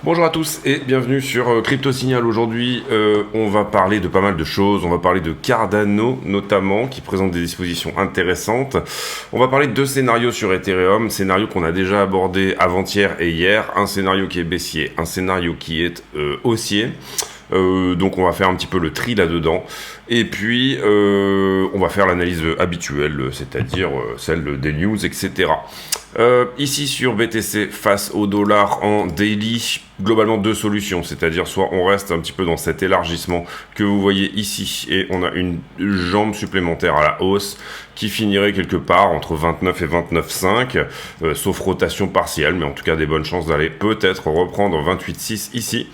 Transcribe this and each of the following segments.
Bonjour à tous et bienvenue sur Crypto Signal. Aujourd'hui, on va parler de pas mal de choses. On va parler de Cardano notamment, qui présente des dispositions intéressantes. On va parler de deux scénarios sur Ethereum, scénario qu'on a déjà abordé avant-hier et hier. Un scénario qui est baissier, un scénario qui est haussier. Donc on va faire un petit peu le tri là-dedans. Et puis, on va faire l'analyse habituelle, c'est-à-dire celle des news, etc. Ici sur BTC face au dollar en daily, globalement deux solutions, c'est-à-dire soit on reste un petit peu dans cet élargissement que vous voyez ici et on a une jambe supplémentaire à la hausse qui finirait quelque part entre 29 et 29,5, sauf rotation partielle, mais en tout cas des bonnes chances d'aller peut-être reprendre 28,6 ici.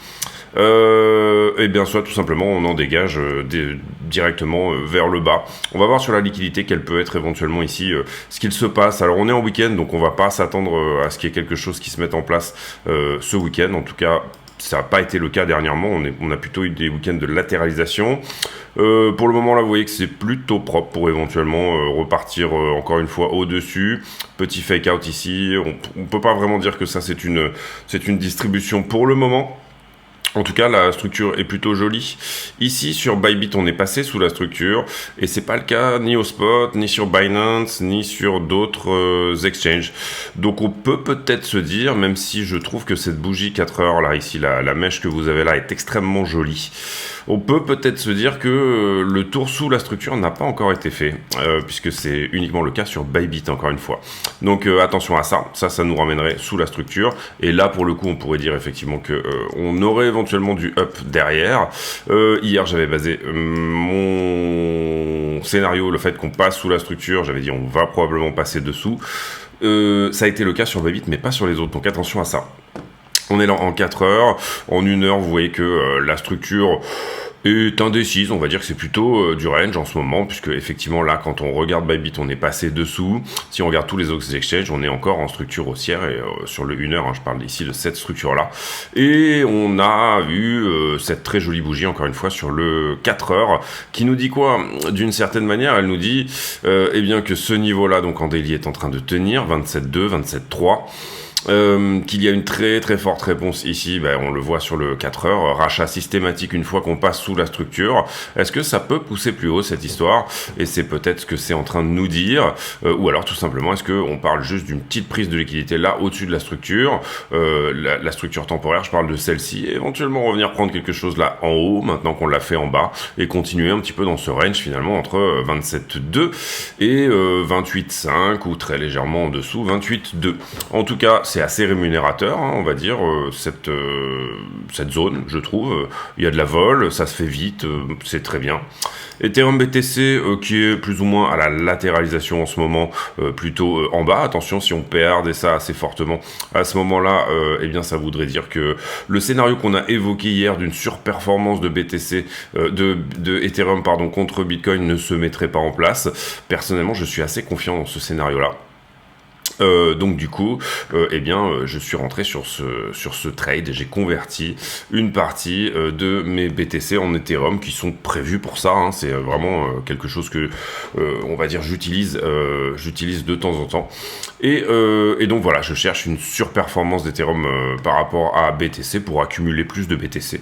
Et bien soit tout simplement on en dégage directement vers le bas. On va voir sur la liquidité quelle peut être éventuellement ici ce qu'il se passe. Alors on est en week-end donc on va pas s'attendre à ce qu'il y ait quelque chose qui se mette en place ce week-end. En tout cas ça n'a pas été le cas dernièrement, on a plutôt eu des week-ends de latéralisation. Pour le moment là vous voyez que c'est plutôt propre pour éventuellement repartir encore une fois au-dessus. Petit fake out ici, on peut pas vraiment dire que ça c'est une distribution pour le moment. En tout cas, la structure est plutôt jolie. Ici, sur Bybit, on est passé sous la structure, et c'est pas le cas ni au spot, ni sur Binance, ni sur d'autres exchanges. Donc, on peut peut-être se dire, même si je trouve que cette bougie 4 heures là, ici, la mèche que vous avez là est extrêmement jolie. On peut peut-être se dire que le tour sous la structure n'a pas encore été fait, puisque c'est uniquement le cas sur Bybit, encore une fois. Donc attention à ça, ça nous ramènerait sous la structure, et là pour le coup on pourrait dire effectivement que on aurait éventuellement du up derrière. Hier j'avais basé mon scénario, le fait qu'on passe sous la structure, j'avais dit on va probablement passer dessous. Ça a été le cas sur Bybit mais pas sur les autres, donc attention à ça. On est là en 4 heures, en 1 heure vous voyez que la structure est indécise, on va dire que c'est plutôt du range en ce moment, puisque effectivement là quand on regarde Bybit on est passé dessous, si on regarde tous les autres exchanges on est encore en structure haussière, et sur le 1 heure, hein, je parle ici de cette structure là, et on a eu cette très jolie bougie encore une fois sur le 4 heures, qui nous dit quoi? D'une certaine manière elle nous dit eh bien que ce niveau là donc en daily est en train de tenir 27,2, 27,3. Qu'il y a une très très forte réponse ici, on le voit sur le 4 heures, rachat systématique une fois qu'on passe sous la structure. Est-ce que ça peut pousser plus haut cette histoire? Et c'est peut-être ce que c'est en train de nous dire, ou alors tout simplement est-ce qu'on parle juste d'une petite prise de liquidité là au-dessus de la structure, la structure temporaire, je parle de celle-ci, et éventuellement revenir prendre quelque chose là en haut maintenant qu'on l'a fait en bas, et continuer un petit peu dans ce range finalement entre 27,2 et 28,5, ou très légèrement en dessous 28,2. En tout cas c'est assez rémunérateur, hein, on va dire, cette zone, je trouve. Il y a de la vol, ça se fait vite, c'est très bien. Ethereum BTC qui est plus ou moins à la latéralisation en ce moment, plutôt en bas. Attention, si on perd ça assez fortement à ce moment-là, eh bien ça voudrait dire que le scénario qu'on a évoqué hier d'une surperformance de BTC, de Ethereum contre Bitcoin ne se mettrait pas en place. Personnellement, je suis assez confiant dans ce scénario-là. Donc du coup, je suis rentré sur ce trade et j'ai converti une partie de mes BTC en Ethereum qui sont prévus pour ça. Hein. C'est vraiment quelque chose que, on va dire, j'utilise de temps en temps. Et donc voilà, je cherche une surperformance d'Ethereum par rapport à BTC pour accumuler plus de BTC.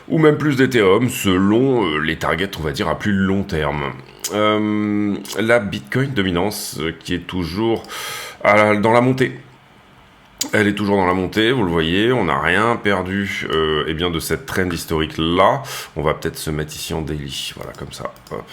Ou même plus d'Ethereum selon les targets, on va dire, à plus long terme. La Bitcoin dominance qui est toujours dans la montée. Elle est toujours dans la montée, vous le voyez, on n'a rien perdu de cette trend historique là. On va peut-être se mettre ici en daily, voilà, comme ça. Hop.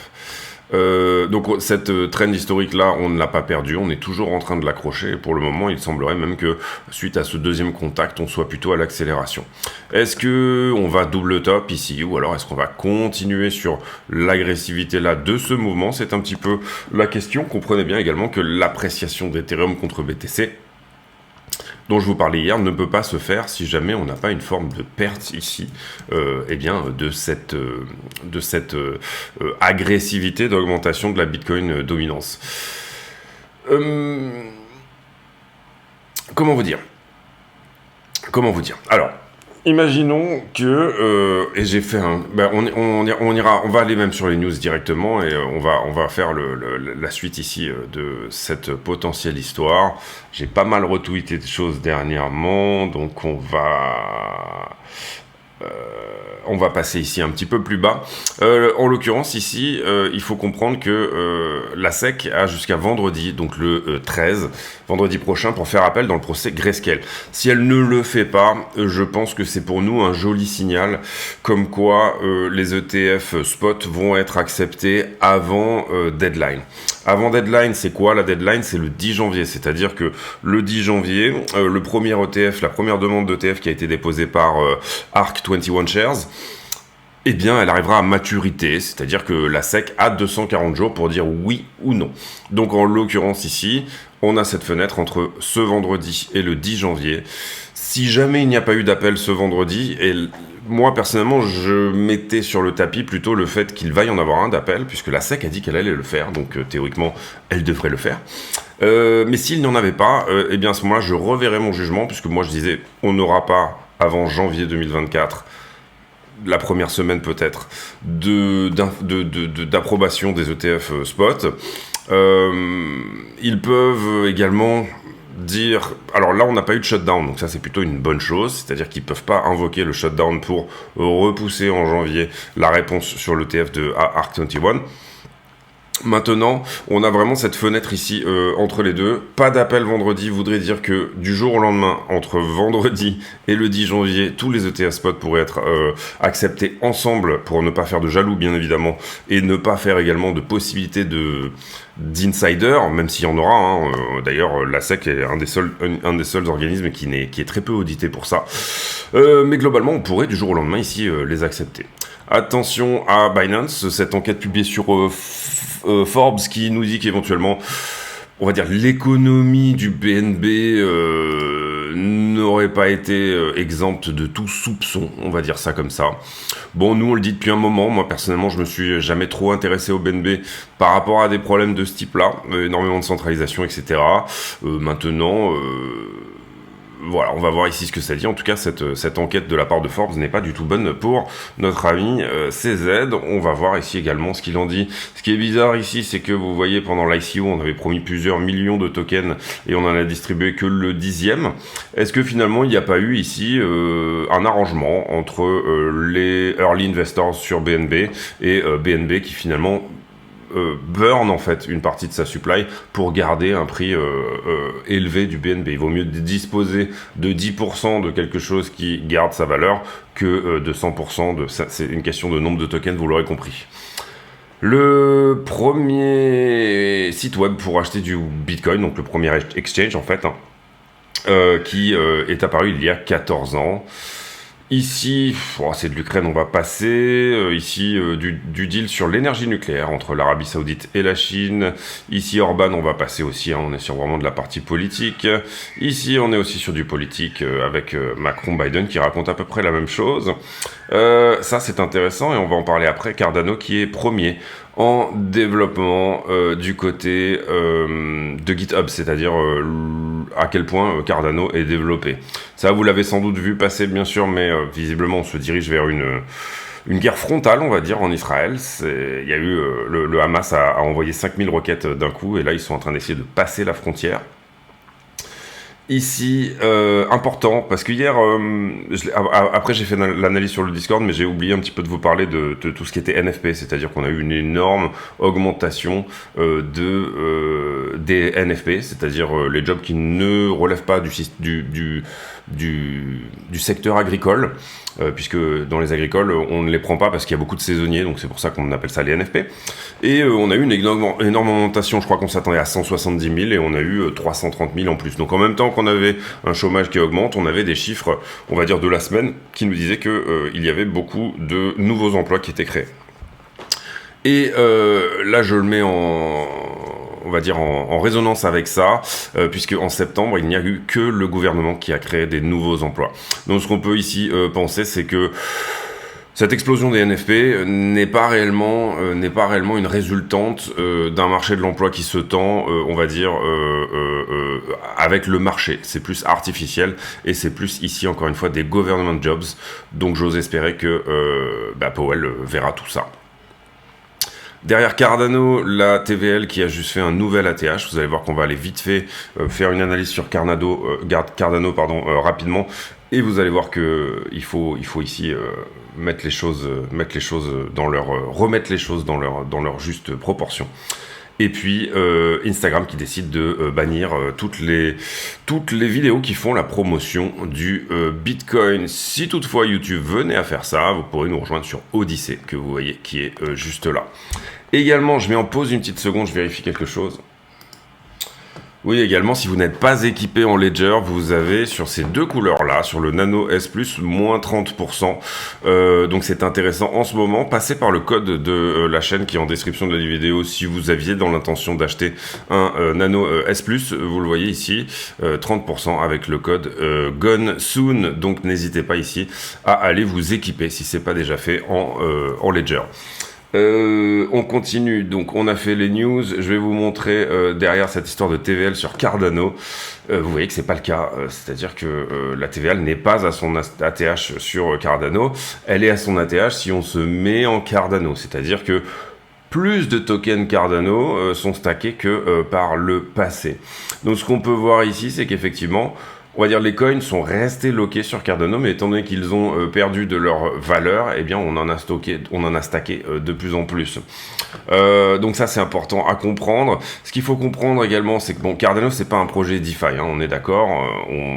Donc cette trend historique là on ne l'a pas perdue, on est toujours en train de l'accrocher, et pour le moment il semblerait même que suite à ce deuxième contact on soit plutôt à l'accélération. Est-ce que on va double top ici, ou alors est-ce qu'on va continuer sur l'agressivité là de ce mouvement? C'est un petit peu la question. Comprenez bien également que l'appréciation d'Ethereum contre BTC dont je vous parlais hier ne peut pas se faire si jamais on n'a pas une forme de perte ici, de cette agressivité d'augmentation de la Bitcoin dominance. Comment vous dire? Alors, imaginons que et j'ai fait un, on va aller même sur les news directement et on va faire la suite ici de cette potentielle histoire. J'ai pas mal retweeté de choses dernièrement, donc on va passer ici un petit peu plus bas. En l'occurrence, ici, il faut comprendre que la SEC a jusqu'à vendredi, donc le 13, vendredi prochain, pour faire appel dans le procès Grayscale. Si elle ne le fait pas, je pense que c'est pour nous un joli signal, comme quoi les ETF spot vont être acceptés avant deadline. Avant deadline, c'est quoi la deadline? C'est le 10 janvier, c'est-à-dire que le 10 janvier, le premier ETF, la première demande d'ETF qui a été déposée par ARK 21 Shares, eh bien, elle arrivera à maturité, c'est-à-dire que la SEC a 240 jours pour dire oui ou non. Donc, en l'occurrence ici, on a cette fenêtre entre ce vendredi et le 10 janvier. Si jamais il n'y a pas eu d'appel ce vendredi, et moi, personnellement, je mettais sur le tapis plutôt le fait qu'il va y en avoir un d'appel, puisque la SEC a dit qu'elle allait le faire, donc théoriquement, elle devrait le faire. Mais s'il n'y en avait pas, eh bien, à ce moment-là, je reverrai mon jugement, puisque moi, je disais, on n'aura pas, avant janvier 2024, la première semaine peut-être, d'approbation des ETF spot. Ils peuvent également dire... Alors là, on n'a pas eu de shutdown, donc ça c'est plutôt une bonne chose, c'est-à-dire qu'ils ne peuvent pas invoquer le shutdown pour repousser en janvier la réponse sur l'ETF de ARK 21. Maintenant, on a vraiment cette fenêtre ici entre les deux. Pas d'appel vendredi voudrait dire que du jour au lendemain, entre vendredi et le 10 janvier, tous les ETF spots pourraient être acceptés ensemble pour ne pas faire de jaloux, bien évidemment, et ne pas faire également de possibilité d'insider, même s'il y en aura. Hein. D'ailleurs, la SEC est un des seuls organismes qui est très peu audité pour ça. Mais globalement, on pourrait du jour au lendemain ici les accepter. Attention à Binance, cette enquête publiée sur Forbes qui nous dit qu'éventuellement, on va dire, l'économie du BNB n'aurait pas été exempte de tout soupçon, on va dire ça comme ça. Bon, nous on le dit depuis un moment, moi personnellement je me suis jamais trop intéressé au BNB par rapport à des problèmes de ce type-là, énormément de centralisation, etc. Maintenant... Voilà, on va voir ici ce que ça dit. En tout cas, cette enquête de la part de Forbes n'est pas du tout bonne pour notre ami CZ. On va voir ici également ce qu'il en dit. Ce qui est bizarre ici, c'est que vous voyez, pendant l'ICO, on avait promis plusieurs millions de tokens et on en a distribué que le 10e. Est-ce que finalement, il n'y a pas eu ici un arrangement entre les early investors sur BNB et BNB qui finalement... burn en fait une partie de sa supply pour garder un prix élevé du BNB. Il vaut mieux disposer de 10% de quelque chose qui garde sa valeur que de 100%. C'est une question de nombre de tokens, vous l'aurez compris. Le premier site web pour acheter du Bitcoin, donc le premier exchange en fait, qui est apparu il y a 14 ans. Ici, c'est de l'Ukraine, on va passer. Ici, du deal sur l'énergie nucléaire entre l'Arabie Saoudite et la Chine. Ici, Orban, on va passer aussi. On est sur vraiment de la partie politique. Ici, on est aussi sur du politique avec Macron-Biden qui raconte à peu près la même chose. Ça, c'est intéressant et on va en parler après. Cardano qui est premier en développement du côté de GitHub, c'est-à-dire à quel point Cardano est développé. Ça, vous l'avez sans doute vu passer, bien sûr, mais visiblement, on se dirige vers une guerre frontale, on va dire, en Israël. Il y a eu, le Hamas a envoyé 5000 roquettes d'un coup, et là, ils sont en train d'essayer de passer la frontière. Ici, important, parce que hier, après j'ai fait l'analyse sur le Discord, mais j'ai oublié un petit peu de vous parler de tout ce qui était NFP, c'est-à-dire qu'on a eu une énorme augmentation des NFP, c'est-à-dire les jobs qui ne relèvent pas du secteur agricole, puisque dans les agricoles, on ne les prend pas parce qu'il y a beaucoup de saisonniers, donc c'est pour ça qu'on appelle ça les NFP. Et on a eu une énorme augmentation, je crois qu'on s'attendait à 170 000 et on a eu 330 000 en plus. Donc en même temps qu'on avait un chômage qui augmente, on avait des chiffres, on va dire, de la semaine qui nous disaient qu'il y avait beaucoup de nouveaux emplois qui étaient créés. Et là, je le mets on va dire en résonance avec ça, puisque en septembre, il n'y a eu que le gouvernement qui a créé des nouveaux emplois. Donc ce qu'on peut ici penser, c'est que Cette explosion des NFP n'est pas réellement une résultante d'un marché de l'emploi qui se tend, on va dire, avec le marché. C'est plus artificiel et c'est plus ici, encore une fois, des government jobs. Donc j'ose espérer que Powell verra tout ça. Derrière Cardano, la TVL qui a juste fait un nouvel ATH. Vous allez voir qu'on va aller vite fait faire une analyse sur Cardano, rapidement. Et vous allez voir que il faut ici remettre les choses dans leur juste proportion. Et puis Instagram qui décide de bannir toutes les vidéos qui font la promotion du Bitcoin. Si toutefois YouTube venait à faire ça, vous pourrez nous rejoindre sur Odyssée, que vous voyez qui est juste là. Également, je mets en pause une petite seconde, je vérifie quelque chose. Oui, également, si vous n'êtes pas équipé en Ledger, vous avez sur ces deux couleurs-là, sur le Nano S+, moins 30%. Donc c'est intéressant en ce moment. Passez par le code de la chaîne qui est en description de la vidéo si vous aviez dans l'intention d'acheter un Nano S+. Vous le voyez ici, 30% avec le code Gone Soon. Donc n'hésitez pas ici à aller vous équiper si c'est pas déjà fait en Ledger. On continue, donc on a fait les news. Je vais vous montrer derrière cette histoire de TVL sur Cardano. Vous voyez que c'est pas le cas, c'est-à-dire que la TVL n'est pas à son ATH sur Cardano, elle est à son ATH si on se met en Cardano, c'est-à-dire que plus de tokens Cardano sont stackés que par le passé. Donc ce qu'on peut voir ici, c'est qu'effectivement, on va dire les coins sont restés loqués sur Cardano, mais étant donné qu'ils ont perdu de leur valeur, eh bien on en a stacké de plus en plus. Donc ça c'est important à comprendre. Ce qu'il faut comprendre également, c'est que bon, Cardano c'est pas un projet DeFi, hein, on est d'accord.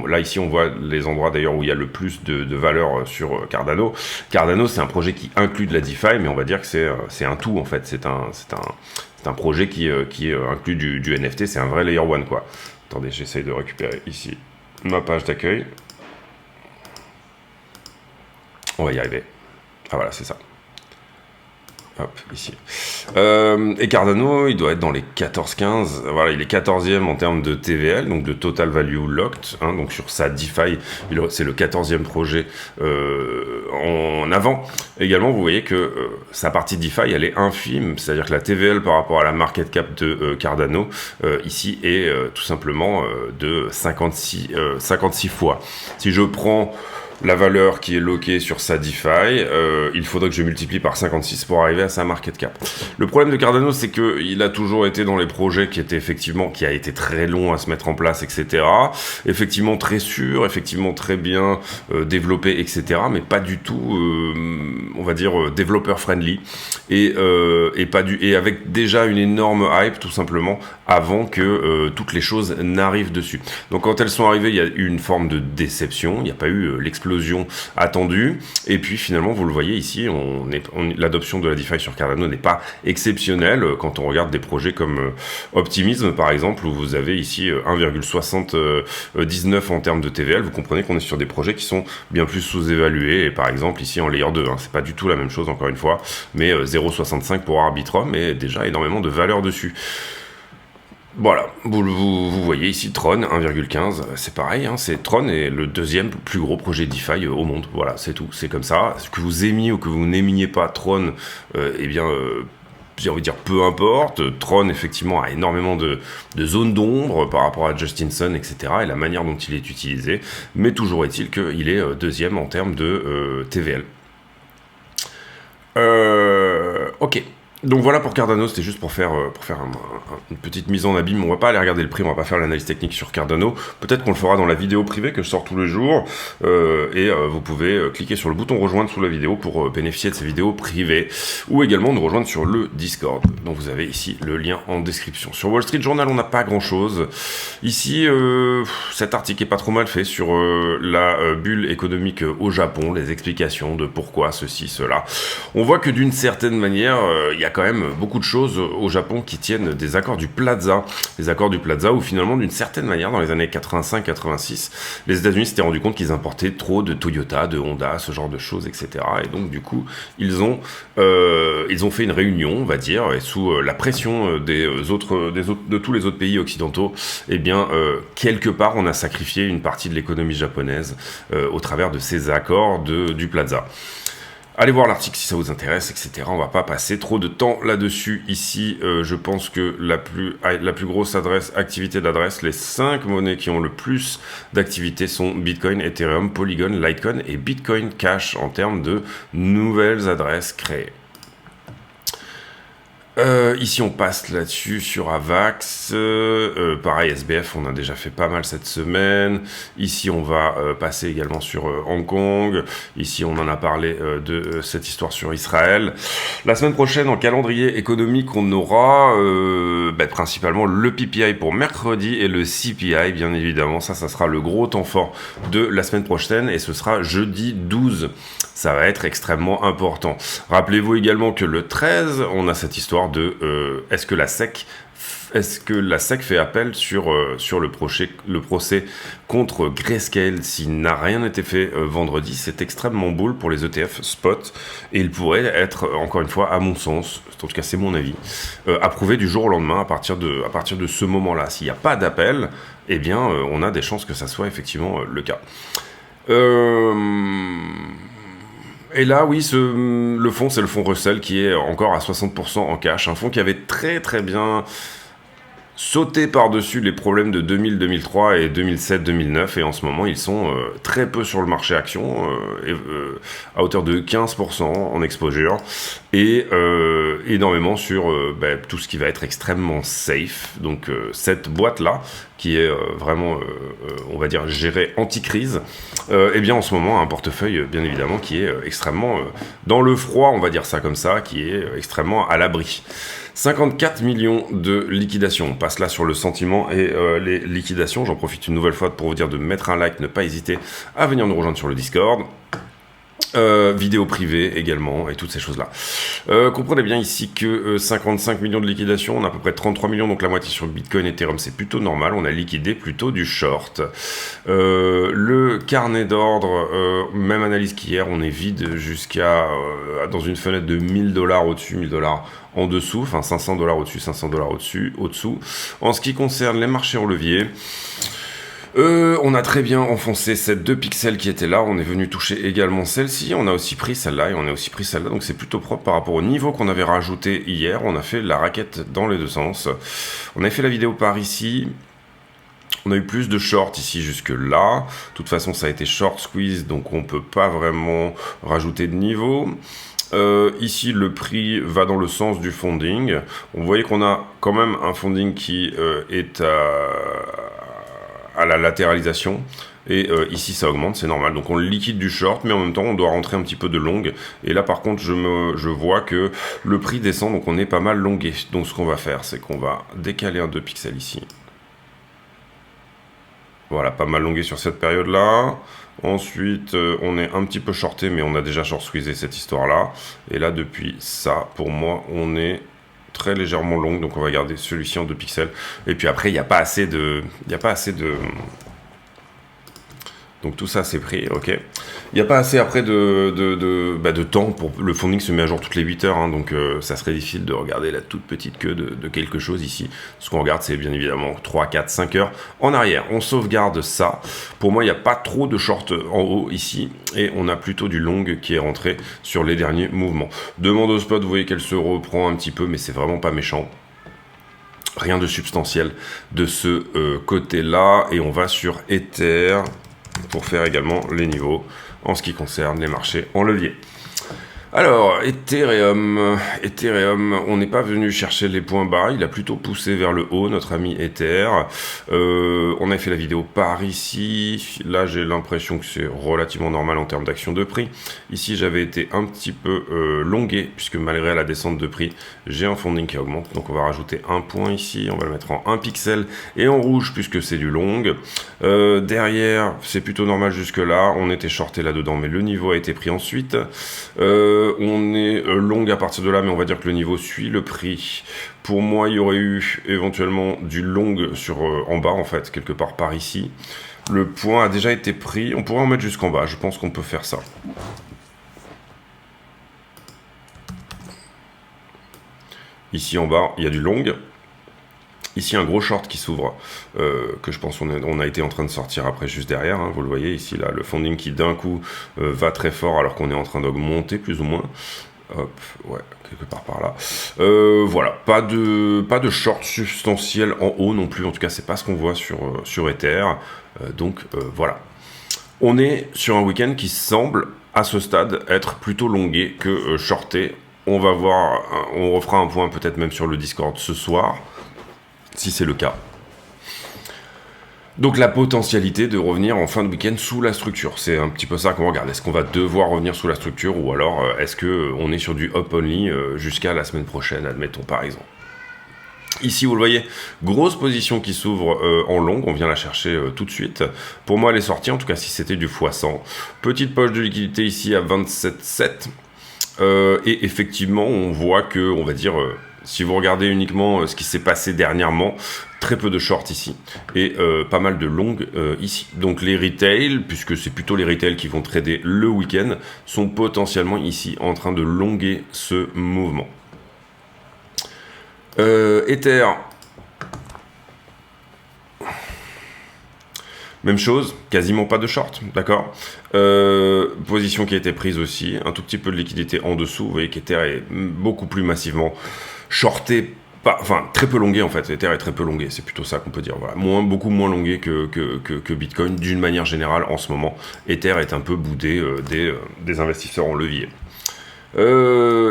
Là ici on voit les endroits d'ailleurs où il y a le plus de valeur sur Cardano. Cardano c'est un projet qui inclut de la DeFi, mais on va dire que c'est un tout en fait. C'est un projet qui inclut du NFT. C'est un vrai layer one quoi. Attendez, j'essaye de récupérer ici ma page d'accueil. On va y arriver. Ah voilà, c'est ça. Hop, ici. Et Cardano, il doit être dans les 14-15. Voilà, il est 14e en termes de TVL, donc de Total Value Locked. Hein, donc sur sa DeFi, c'est le 14e projet en avant. Également, vous voyez que sa partie DeFi, elle est infime. C'est-à-dire que la TVL par rapport à la market cap de Cardano, ici, est tout simplement de 56 fois. Si je prends la valeur qui est loquée sur sa DeFi, il faudrait que je multiplie par 56 pour arriver à sa market cap. Le problème de Cardano, c'est qu'il a toujours été dans les projets qui a été très long à se mettre en place, etc. Effectivement très sûr, effectivement très bien développé, etc. Mais pas du tout, on va dire, développeur friendly. Et avec déjà une énorme hype, tout simplement, avant que toutes les choses n'arrivent dessus. Donc quand elles sont arrivées, il y a eu une forme de déception, il n'y a pas eu l'explosion attendue, et puis finalement vous le voyez ici, l'adoption de la DeFi sur Cardano n'est pas exceptionnelle quand on regarde des projets comme Optimism par exemple, où vous avez ici 1,79 en termes de TVL. Vous comprenez qu'on est sur des projets qui sont bien plus sous-évalués, et par exemple ici en Layer 2, hein, c'est pas du tout la même chose encore une fois, mais 0,65 pour Arbitrum et déjà énormément de valeur dessus. Voilà, vous voyez ici Tron 1,15, c'est pareil, hein, Tron est le deuxième plus gros projet DeFi au monde, voilà, c'est tout, c'est comme ça. Que vous aimiez ou que vous n'aimiez pas Tron, j'ai envie de dire peu importe. Tron effectivement a énormément de zones d'ombre par rapport à Justinson, etc. et la manière dont il est utilisé, mais toujours est-il qu'il est deuxième en termes de TVL. Ok. Donc voilà pour Cardano, c'était juste pour faire une petite mise en abîme. On va pas aller regarder le prix, on va pas faire l'analyse technique sur Cardano. Peut-être qu'on le fera dans la vidéo privée que je sors tous les jours. Vous pouvez cliquer sur le bouton rejoindre sous la vidéo pour bénéficier de ces vidéos privées. Ou également nous rejoindre sur le Discord. Donc vous avez ici le lien en description. Sur Wall Street Journal, on n'a pas grand chose. Ici, cet article est pas trop mal fait sur la bulle économique au Japon, les explications de pourquoi ceci, cela. On voit que d'une certaine manière, il y a quand même beaucoup de choses au Japon qui tiennent des accords du Plaza. Les accords du Plaza où finalement, d'une certaine manière, dans les années 85-86, les États-Unis s'étaient rendu compte qu'ils importaient trop de Toyota, de Honda, ce genre de choses, etc. Et donc, du coup, ils ont fait une réunion, on va dire, et sous la pression de tous les autres pays occidentaux, eh bien, quelque part, on a sacrifié une partie de l'économie japonaise au travers de ces accords du Plaza. Allez voir l'article si ça vous intéresse, etc. On va pas passer trop de temps là-dessus. Ici, je pense que la plus grosse activité d'adresse, les 5 monnaies qui ont le plus d'activité sont Bitcoin, Ethereum, Polygon, Litecoin et Bitcoin Cash en termes de nouvelles adresses créées. Ici on passe là-dessus sur Avax, pareil SBF on a déjà fait pas mal cette semaine. Ici on va passer également sur Hong Kong. Ici on en a parlé de cette histoire sur Israël. La semaine prochaine en calendrier économique on aura principalement le PPI pour mercredi et le CPI bien évidemment. Ça sera le gros temps fort de la semaine prochaine et ce sera jeudi 12. Ça va être extrêmement important. Rappelez-vous également que le 13 on a cette histoire de est-ce que la SEC fait appel sur le procès contre Grayscale s'il n'a rien été fait vendredi. C'est extrêmement boule pour les ETF spot et il pourrait être, encore une fois, à mon sens, en tout cas c'est mon avis, approuvé du jour au lendemain à partir de ce moment-là. S'il n'y a pas d'appel, eh bien on a des chances que ça soit effectivement le cas. Et là, oui, le fonds, c'est le fonds Russell qui est encore à 60% en cash. Un fonds qui avait très très bien sauté par-dessus les problèmes de 2000, 2003 et 2007, 2009. Et en ce moment, ils sont très peu sur le marché action, à hauteur de 15% en exposure. Et énormément sur tout ce qui va être extrêmement safe. Donc cette boîte-là, qui est vraiment, on va dire, gérée anti-crise, eh bien en ce moment un portefeuille, bien évidemment, qui est extrêmement dans le froid, on va dire ça comme ça, qui est extrêmement à l'abri. 54 millions de liquidations. On passe là sur le sentiment et les liquidations. J'en profite une nouvelle fois pour vous dire de mettre un like, ne pas hésiter à venir nous rejoindre sur le Discord. Vidéo privée également et toutes ces choses là. Comprenez bien ici que 55 millions de liquidations, on a à peu près 33 millions, donc la moitié sur Bitcoin et Ethereum, c'est plutôt normal. On a liquidé plutôt du short. Le carnet d'ordre, même analyse qu'hier, on est vide jusqu'à dans une fenêtre de 1000 $ au-dessus, 1000 $ en dessous, enfin 500 $ au-dessus, 500 $ au-dessous. En ce qui concerne les marchés en levier, on a très bien enfoncé ces 2 pixels qui étaient là, on est venu toucher également celle-ci, on a aussi pris celle-là et on a aussi pris celle-là, donc c'est plutôt propre par rapport au niveau qu'on avait rajouté hier. On a fait la raquette dans les deux sens, on avait fait la vidéo par ici, on a eu plus de short ici jusque là, de toute façon ça a été short squeeze, donc on peut pas vraiment rajouter de niveau. Ici le prix va dans le sens du funding, on voyait qu'on a quand même un funding qui est à la latéralisation et ici ça augmente, c'est normal, donc on liquide du short mais en même temps on doit rentrer un petit peu de long et là par contre je vois que le prix descend, donc on est pas mal longué. Donc ce qu'on va faire, c'est qu'on va décaler un 2 pixels ici, voilà, pas mal longué sur cette période là. Ensuite on est un petit peu shorté mais on a déjà short squeezé cette histoire là, et là depuis ça pour moi on est très légèrement longue, donc on va garder celui-ci en 2 pixels et puis après il n'y a pas assez de donc tout ça c'est pris, ok. Il n'y a pas assez après de temps pour le funding se met à jour toutes les 8 heures, hein, donc ça serait difficile de regarder la toute petite queue de quelque chose ici. Ce qu'on regarde c'est bien évidemment 3, 4, 5 heures en arrière. On sauvegarde ça. Pour moi il n'y a pas trop de short en haut ici et on a plutôt du long qui est rentré sur les derniers mouvements. Demande au spot, vous voyez qu'elle se reprend un petit peu mais c'est vraiment pas méchant. Rien de substantiel de ce côté-là et on va sur Ether pour faire également les niveaux en ce qui concerne les marchés en levier. Alors, Ethereum, on n'est pas venu chercher les points bas, il a plutôt poussé vers le haut, notre ami Ether. On a fait la vidéo par ici, là j'ai l'impression que c'est relativement normal en termes d'action de prix. Ici j'avais été un petit peu longué, puisque malgré la descente de prix, j'ai un funding qui augmente. Donc on va rajouter un point ici, on va le mettre en 1 pixel et en rouge, puisque c'est du long. Derrière, c'est plutôt normal jusque là, on était shorté là-dedans, mais le niveau a été pris ensuite. On est long à partir de là, mais on va dire que le niveau suit le prix. Pour moi, il y aurait eu éventuellement du long sur en bas, en fait, quelque part par ici. Le point a déjà été pris. On pourrait en mettre jusqu'en bas. Je pense qu'on peut faire ça. Ici en bas, il y a du long. Ici, un gros short qui s'ouvre, que je pense on a été en train de sortir après juste derrière. Hein, vous le voyez ici, là, le funding qui d'un coup va très fort alors qu'on est en train d'augmenter plus ou moins. Hop, ouais, quelque part par là. Voilà, pas de short substantiel en haut non plus. En tout cas, c'est pas ce qu'on voit sur Ether. Donc voilà. On est sur un week-end qui semble, à ce stade, être plutôt longué que shorté. On va voir, on refera un point peut-être même sur le Discord ce soir, si c'est le cas. Donc la potentialité de revenir en fin de week-end sous la structure, c'est un petit peu ça qu'on regarde. Est-ce qu'on va devoir revenir sous la structure ou alors est-ce qu'on est sur du up only jusqu'à la semaine prochaine, admettons par exemple. Ici, vous le voyez, grosse position qui s'ouvre en longue, on vient la chercher tout de suite. Pour moi, elle est sortie, en tout cas si c'était du x100. Petite poche de liquidité ici à 27,7. Et effectivement, on voit que, on va dire, si vous regardez uniquement ce qui s'est passé dernièrement, très peu de shorts ici et pas mal de longues ici. Donc les retail, puisque c'est plutôt les retail qui vont trader le week-end, sont potentiellement ici en train de longuer ce mouvement. Ether, même chose, quasiment pas de short, d'accord. Position qui a été prise aussi, un tout petit peu de liquidité en dessous. Vous voyez qu'Ether est beaucoup plus massivement shorté, enfin très peu longué en fait. Ether est très peu longué, c'est plutôt ça qu'on peut dire. Voilà, beaucoup moins longué que Bitcoin d'une manière générale en ce moment. Ether est un peu boudé des investisseurs en levier.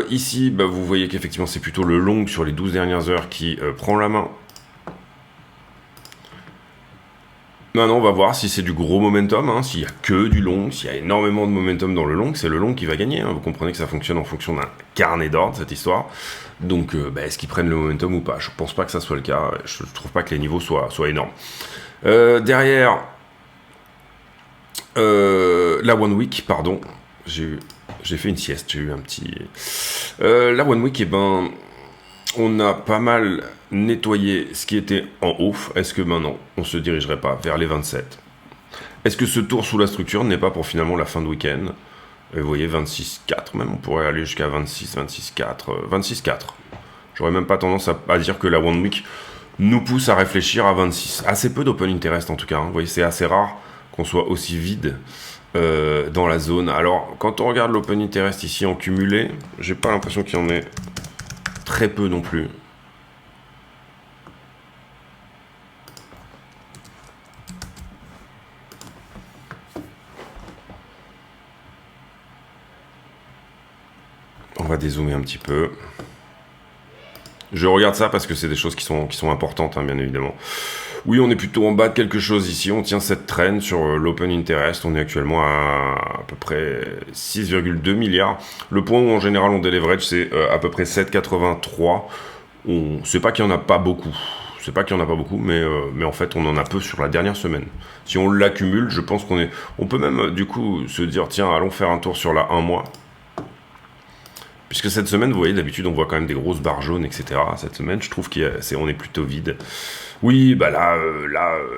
Ici, vous voyez qu'effectivement c'est plutôt le long sur les 12 dernières heures qui prend la main. Maintenant, on va voir si c'est du gros momentum, hein, s'il y a que du long, s'il y a énormément de momentum dans le long, c'est le long qui va gagner. Hein. Vous comprenez que ça fonctionne en fonction d'un carnet d'ordre, cette histoire. Donc, est-ce qu'ils prennent le momentum ou pas? Je pense pas que ça soit le cas. Je trouve pas que les niveaux soient énormes. Derrière, la One Week, pardon, j'ai fait une sieste, j'ai eu un petit... la One Week, on a pas mal nettoyé ce qui était en haut. Est-ce que maintenant, on se dirigerait pas vers les 27? Est-ce que ce tour sous la structure n'est pas pour finalement la fin de week-end? Vous voyez, 26,4 même, on pourrait aller jusqu'à 26, 26,4, 26,4. J'aurais même pas tendance à dire que la One Week nous pousse à réfléchir à 26. Assez peu d'open interest en tout cas. Hein. Vous voyez, c'est assez rare qu'on soit aussi vide dans la zone. Alors, quand on regarde l'open interest ici en cumulé, j'ai pas l'impression qu'il y en ait très peu non plus. On va dézoomer un petit peu. Je regarde ça parce que c'est des choses qui sont importantes, hein, bien évidemment. Oui, on est plutôt en bas de quelque chose ici. On tient cette traîne sur l'open interest. On est actuellement à peu près 6,2 milliards. Le point où en général on déleverage, c'est à peu près 7,83. C'est pas qu'il n'y en a pas beaucoup. C'est pas qu'il n'y en a pas beaucoup, mais en fait, on en a peu sur la dernière semaine. Si on l'accumule, je pense on peut même, du coup, se dire, tiens, allons faire un tour sur la 1 mois. Puisque cette semaine, vous voyez, d'habitude, on voit quand même des grosses barres jaunes, etc. Cette semaine, je trouve qu'on est plutôt vide. Oui, là,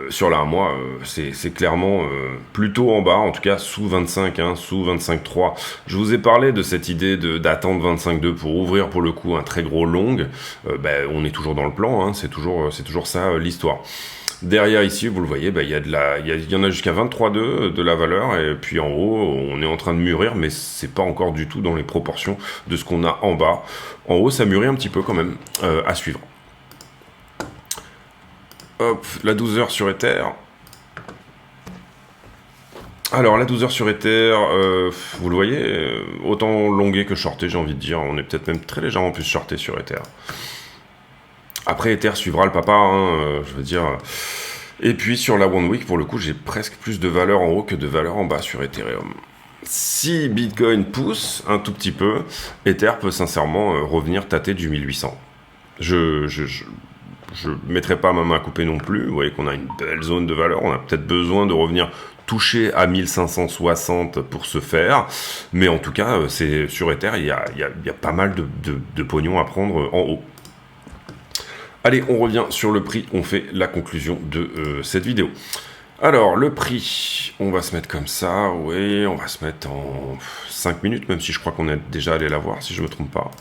sur la 1 mois, c'est clairement plutôt en bas, en tout cas sous 25, hein, sous 25,3. Je vous ai parlé de cette idée d'attendre 25,2 pour ouvrir pour le coup un très gros long. On est toujours dans le plan, hein, c'est toujours ça l'histoire. Derrière ici, vous le voyez, il y en a jusqu'à 23,2 de la valeur, et puis en haut, on est en train de mûrir, mais c'est pas encore du tout dans les proportions de ce qu'on a en bas. En haut, ça mûrit un petit peu quand même, à suivre. Hop, la 12 heures sur Ether. Alors, la 12 heures sur Ether, vous le voyez, autant longué que shorté, j'ai envie de dire. On est peut-être même très légèrement plus shorté sur Ether. Après, Ether suivra le papa, hein, je veux dire. Et puis, sur la One Week, pour le coup, j'ai presque plus de valeur en haut que de valeur en bas sur Ethereum. Si Bitcoin pousse un tout petit peu, Ether peut sincèrement revenir tâter du 1800. Je mettrai pas ma main à couper non plus. Vous voyez qu'on a une belle zone de valeur. On a peut-être besoin de revenir toucher à 1560 pour ce faire. Mais en tout cas, c'est sur Ether, il y a pas mal de pognon à prendre en haut. Allez, on revient sur le prix. On fait la conclusion de cette vidéo. Alors, le prix, on va se mettre comme ça. Oui, on va se mettre en 5 minutes, même si je crois qu'on est déjà allé la voir, si je ne me trompe pas.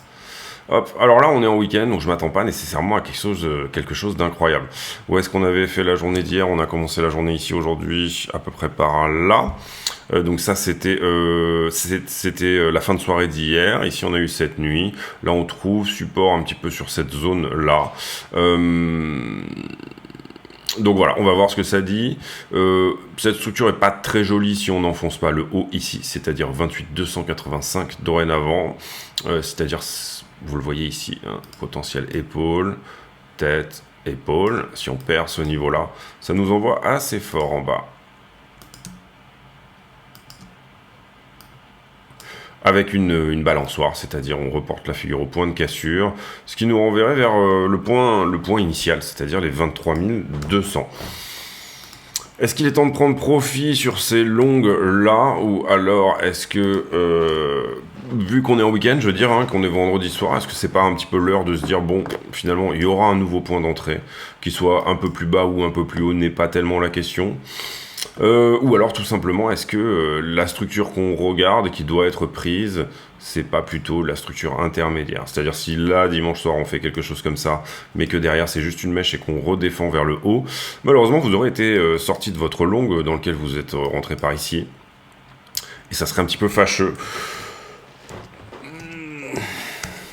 Hop, alors là on est en week-end, donc je m'attends pas nécessairement à quelque chose d'incroyable. Où est-ce qu'on avait fait la journée d'hier? On a commencé la journée ici aujourd'hui, à peu près par là. Donc ça c'était la fin de soirée d'hier. Ici on a eu cette nuit. Là on trouve support un petit peu sur cette zone là. Donc voilà, on va voir ce que ça dit. Cette structure est pas très jolie si on n'enfonce pas le haut ici, c'est-à-dire 28 285 dorénavant. C'est-à-dire, vous le voyez ici, hein, potentiel épaule, tête, épaule. Si on perd ce niveau-là, ça nous envoie assez fort en bas. Avec une balançoire, c'est-à-dire on reporte la figure au point de cassure, ce qui nous renverrait vers le point initial, c'est-à-dire les 23 200. Est-ce qu'il est temps de prendre profit sur ces longues-là, ou alors est-ce que, vu qu'on est en week-end, je veux dire, hein, qu'on est vendredi soir, est-ce que c'est pas un petit peu l'heure de se dire, bon, finalement, il y aura un nouveau point d'entrée, qu'il soit un peu plus bas ou un peu plus haut, n'est pas tellement la question. Ou alors tout simplement, est-ce que la structure qu'on regarde, qui doit être prise, c'est pas plutôt la structure intermédiaire? C'est-à-dire si là, dimanche soir, on fait quelque chose comme ça, mais que derrière c'est juste une mèche et qu'on redéfend vers le haut, malheureusement vous aurez été sorti de votre longue dans lequel vous êtes rentré par ici. Et ça serait un petit peu fâcheux.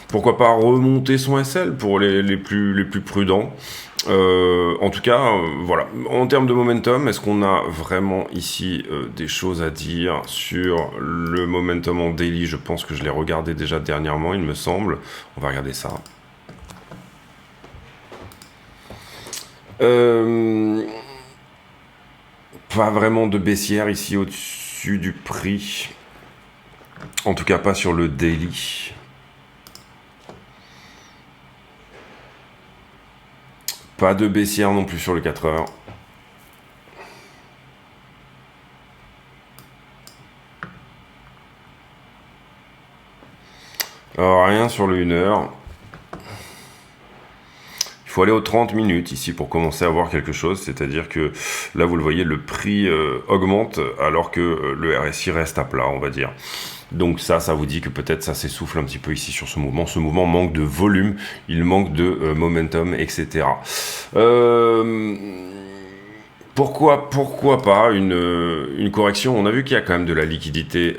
Pourquoi pas remonter son SL pour les plus prudents? En tout cas, voilà. En termes de momentum, est-ce qu'on a vraiment ici des choses à dire sur le momentum en daily? Je pense que je l'ai regardé déjà dernièrement, il me semble. On va regarder ça. Pas vraiment de baissière ici au-dessus du prix. En tout cas, pas sur le daily. Pas de baissière non plus sur le 4 heures. Alors, rien sur le 1 heure. Il faut aller aux 30 minutes ici pour commencer à voir quelque chose. C'est-à-dire que là, vous le voyez, le prix augmente alors que le RSI reste à plat, on va dire. Donc ça vous dit que peut-être ça s'essouffle un petit peu ici sur ce mouvement. Ce mouvement manque de volume, il manque de momentum, etc. Pourquoi pas une correction? On a vu qu'il y a quand même de la liquidité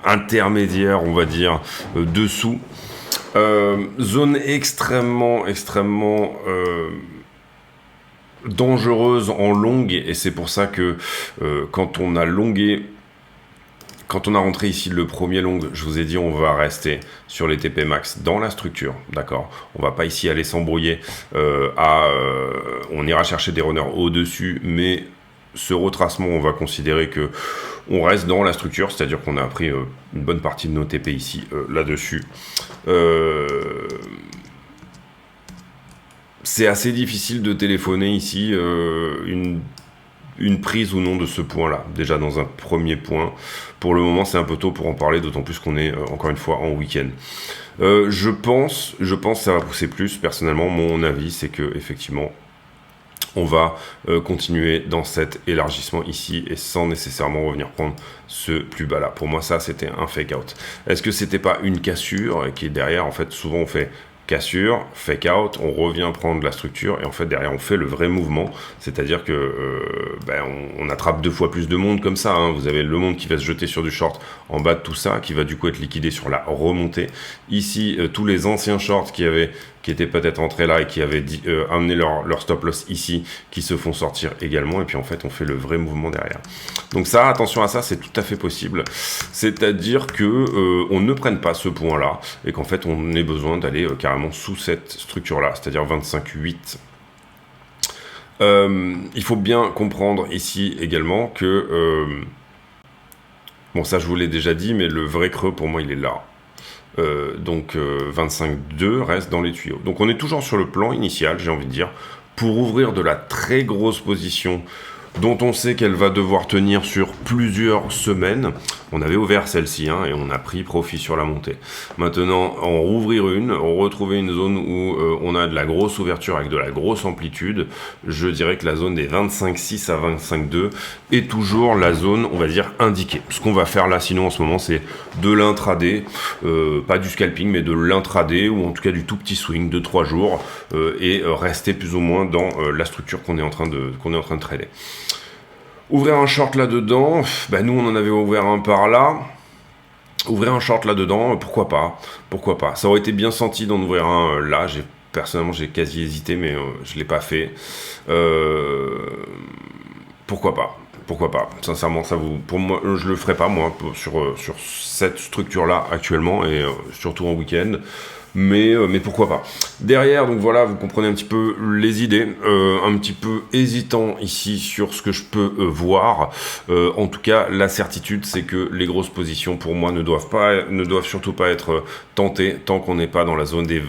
intermédiaire, on va dire, dessous. Zone extrêmement dangereuse en longue, et c'est pour ça que quand on a longué, quand on a rentré ici le premier long, je vous ai dit on va rester sur les TP max dans la structure, d'accord? On va pas ici aller s'embrouiller on ira chercher des runners au-dessus, mais ce retracement, on va considérer que on reste dans la structure, c'est-à-dire qu'on a pris une bonne partie de nos TP ici, là-dessus. C'est assez difficile de téléphoner ici une prise ou non de ce point-là, déjà dans un premier point. Pour le moment, c'est un peu tôt pour en parler, d'autant plus qu'on est, encore une fois, en week-end. Je pense que ça va pousser plus. Personnellement, mon avis, c'est que effectivement, on va continuer dans cet élargissement ici et sans nécessairement revenir prendre ce plus bas là. Pour moi, ça, c'était un fake out. Est-ce que c'était pas une cassure qui est derrière? En fait, souvent, on fait cassure, fake out, on revient prendre la structure et en fait derrière on fait le vrai mouvement, c'est-à-dire que on attrape 2 fois plus de monde comme ça, hein. Vous avez le monde qui va se jeter sur du short en bas de tout ça, qui va du coup être liquidé sur la remontée. Ici, tous les anciens shorts qui étaient peut-être entrés là et qui avaient amené leur stop loss ici, qui se font sortir également, et puis en fait on fait le vrai mouvement derrière. Donc ça, attention à ça, c'est tout à fait possible, c'est-à-dire que on ne prenne pas ce point là et qu'en fait on ait besoin d'aller carrément sous cette structure là, c'est-à-dire 25,8. Il faut bien comprendre ici également que bon, ça je vous l'ai déjà dit, mais le vrai creux pour moi il est là. Donc 25,2 reste dans les tuyaux. Donc on est toujours sur le plan initial, j'ai envie de dire, pour ouvrir de la très grosse position dont on sait qu'elle va devoir tenir sur plusieurs semaines. On avait ouvert celle-ci hein, et on a pris profit sur la montée. Maintenant, en rouvrir une, retrouver une zone où on a de la grosse ouverture avec de la grosse amplitude, je dirais que la zone des 25,6 à 25,2 est toujours la zone, on va dire, indiquée. Ce qu'on va faire là, sinon en ce moment, c'est de l'intraday, pas du scalping, mais de l'intraday, ou en tout cas du tout petit swing de 3 jours, et rester plus ou moins dans la structure qu'on est en train de trader. Ouvrir un short là-dedans, nous on en avait ouvert un par là. Ouvrir un short là-dedans, pourquoi pas. Ça aurait été bien senti d'en ouvrir un là. Personnellement, j'ai quasi hésité, mais je l'ai pas fait. Pourquoi pas. Sincèrement, pour moi, je le ferai pas moi sur cette structure-là actuellement et surtout en week-end. Mais pourquoi pas. Derrière, donc voilà, vous comprenez un petit peu les idées, un petit peu hésitant ici sur ce que je peux voir. En tout cas, la certitude, c'est que les grosses positions, pour moi, ne doivent surtout pas être tentées tant qu'on n'est pas dans la zone des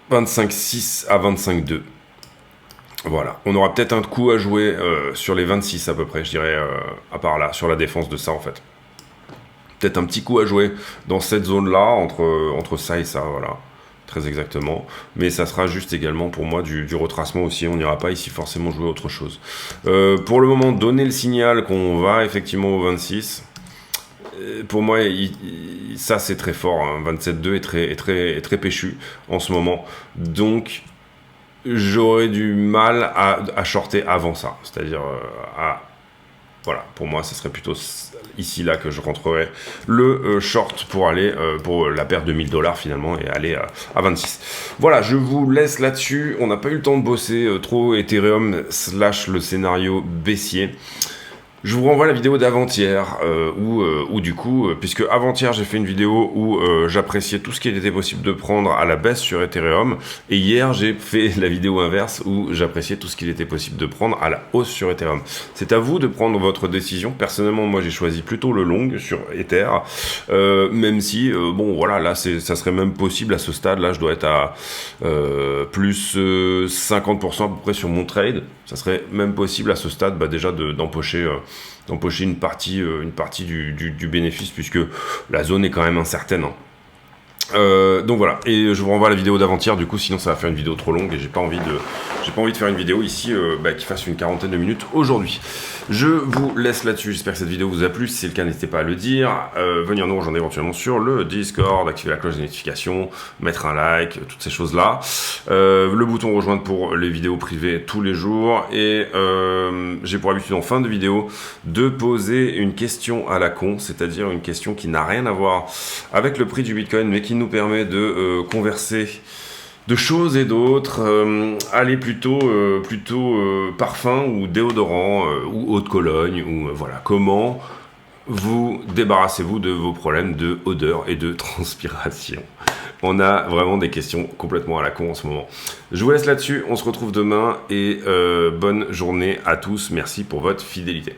25,6 à 25,2. Voilà, on aura peut-être un coup à jouer sur les 26 à peu près, je dirais, à part là, sur la défense de ça en fait. Peut-être un petit coup à jouer dans cette zone-là, entre ça et ça, voilà, très exactement. Mais ça sera juste également pour moi du retracement aussi, on n'ira pas ici forcément jouer autre chose. Pour le moment, donner le signal qu'on va effectivement au 26, pour moi, ça c'est très fort, hein. 27,2 est très péchu en ce moment, donc j'aurais du mal à shorter avant ça, c'est-à-dire voilà, pour moi, ce serait plutôt ici, là, que je rentrerais le short pour aller pour la perte de $1000 finalement et aller à 26. Voilà, je vous laisse là-dessus. On n'a pas eu le temps de bosser trop Ethereum / le scénario baissier. Je vous renvoie à la vidéo d'avant-hier, où du coup, puisque avant-hier j'ai fait une vidéo où j'appréciais tout ce qu'il était possible de prendre à la baisse sur Ethereum, et hier j'ai fait la vidéo inverse où j'appréciais tout ce qu'il était possible de prendre à la hausse sur Ethereum. C'est à vous de prendre votre décision. Personnellement, moi j'ai choisi plutôt le long sur Ether, même si, bon voilà, là ça serait même possible à ce stade, là je dois être à plus 50% à peu près sur mon trade. Ça serait même possible à ce stade déjà d'empocher une partie du bénéfice, puisque la zone est quand même incertaine, hein. Donc voilà, et je vous renvoie à la vidéo d'avant-hier, du coup sinon ça va faire une vidéo trop longue et j'ai pas envie de faire une vidéo ici qui fasse une quarantaine de minutes aujourd'hui. Je vous laisse là-dessus, j'espère que cette vidéo vous a plu. Si c'est le cas, n'hésitez pas à le dire, venir nous rejoindre éventuellement sur le Discord, activer la cloche de notification, mettre un like, toutes ces choses là, le bouton rejoindre pour les vidéos privées tous les jours, et j'ai pour habitude en fin de vidéo de poser une question à la con, c'est-à-dire une question qui n'a rien à voir avec le prix du Bitcoin mais qui nous permet de converser de choses et d'autres, aller plutôt parfum ou déodorant ou eau de Cologne, ou voilà, comment vous débarrassez-vous de vos problèmes de odeur et de transpiration. On a vraiment des questions complètement à la con en ce moment. Je vous laisse là-dessus, on se retrouve demain, et bonne journée à tous, merci pour votre fidélité.